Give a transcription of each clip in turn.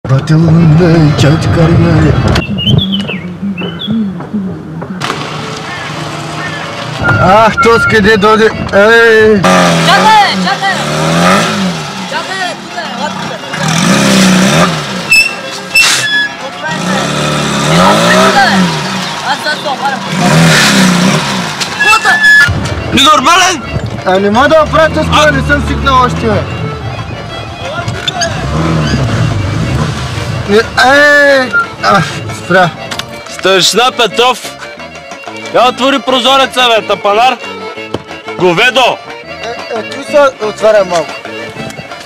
Батилунда чачкарга. Ах, тос къде доде. Ей! Чакай, чакай! Чакай, тук е, ела тук. Аз съм се обарям. Кута! Ненормален! А не мога да оправя тос кола, не съм свикнал още, бе. Ей! Спря. Старшина Петров! Я отвори прозореца, бе, тапанар! Говедо! Ето се отваря малко.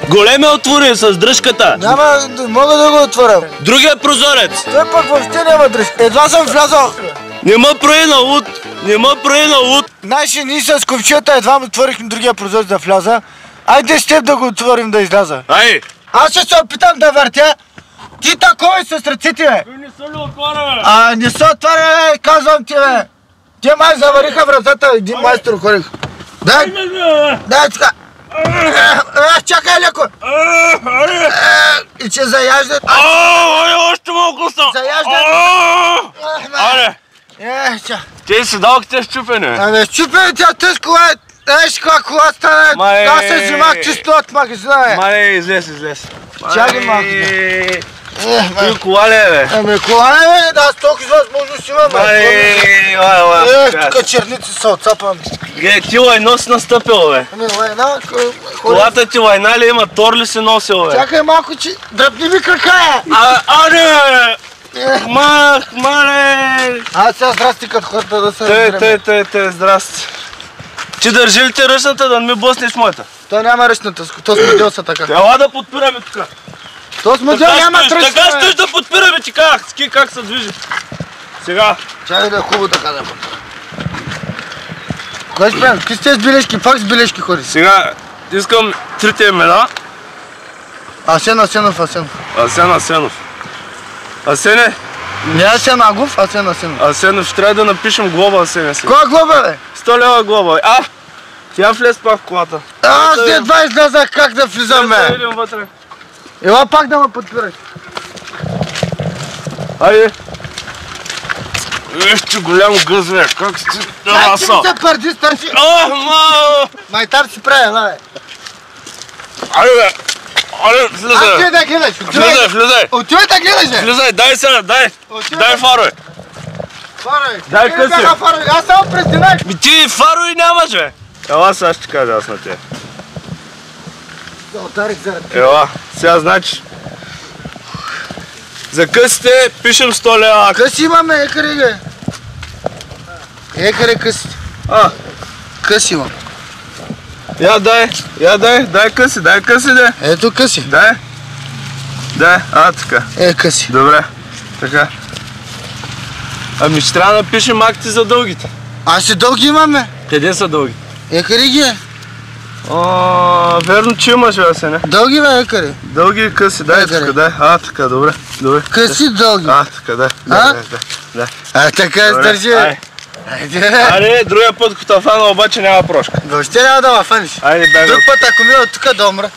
Големия отвори с дръжката! Няма, не мога да го отворя. Другия прозорец! Той пък въобще няма дръжка. Едва съм влязал. Не ме прави на луд! Не ме прави на луд! Знаеш, ние с ковчета едва му отворихме другия прозорец да вляза. Айде с теб да го отворим да изляза. Ай! Аз ще се опитам да въртя. Ти такова с ръцете, бе. Не са ли отваря, бе? Не се отваря, бе, казвам ти, бе. Те май завариха вратата, един майстор хорих. Дай, дай така. Чакай леко. И че заяждат. Още малко са! Заяждат. Аре! Те си далките щупени. Абе, щупени тя тъс кола е. Знаеш каква кола стана? Аз се взимах чисто от магазина, бе. Мале, излез. Чакай малко. Той кола ли е, бе? Ами кола е, бе, да, с толкова възможност имам, бе. Мале, Тук черници са отцапани. ти лайно си настъпил, бе. Ами лайна, Колата ти лайна ли има, тор ли си носил, бе? чакай малко, че дръпни ми крака, е. Аре! Мале! Сега здрасти като хората да се разберем. Те, здрасти. Ти държи ли ти ръчната да не ми блъснеш моята? Той няма ръчната, то с модел са така. Ела да подпираме тук. То с модел няма тръчна. Така стоиш да подпираме, ти как се движи. Сега. Чакай да е хубаво така да подпира. Кой спрям? Ти сте с бележки, пак с бележки ходи. Сега искам трите имена. Асен Асенов. Асен Асенов. Асене? Не Асен Агов, Асен Асенов. Асенов, ще трябва да напишем глоба, Асене си. Коя глоба, бе? 100 лева глоба. Тя влез пак в колата. Аз едва излязах как да влизам, Да бе. видим вътре. Ела пак да ме подпираш. Айде. Че голям гъз, бе. Как си Дай ти ми се пърди, старши. Майтар си прави, ела, бе. Айде, бе. Айде, влизай. Отивай да гледаш. Влизай. Отивай да гледаш, бе. Влизай, дай сега, дай. Дай фаро, бе. Фарове. Дай къси. Аз само през Ти фаро и нямаш, бе. Ела, сега ще ти кажа аз на те. Отарих заради. Ела, сега значи. За късите пишем 100 лева. Къси имаме, екаре, бе. Екаре къси. Къси имам. Дай къси, де. Ето къси. Дай, така. Къси. Добре, така. Ами ще трябва да напишем акти за дългите. Аз си дълги имаме. Къде са дълги? Екаре ги е. Верно, че имаш, бе, Сене. Дълги, бе, екаре. Дълги и къси, дай тук, дай. Така, добре. Къси дълги. Така, дай. Така се държи. Аре, другия път, като фана обаче няма прошка. Въобще няма да ма фаниш. Айде, бягай. Друг път, ако мина от тук да умра.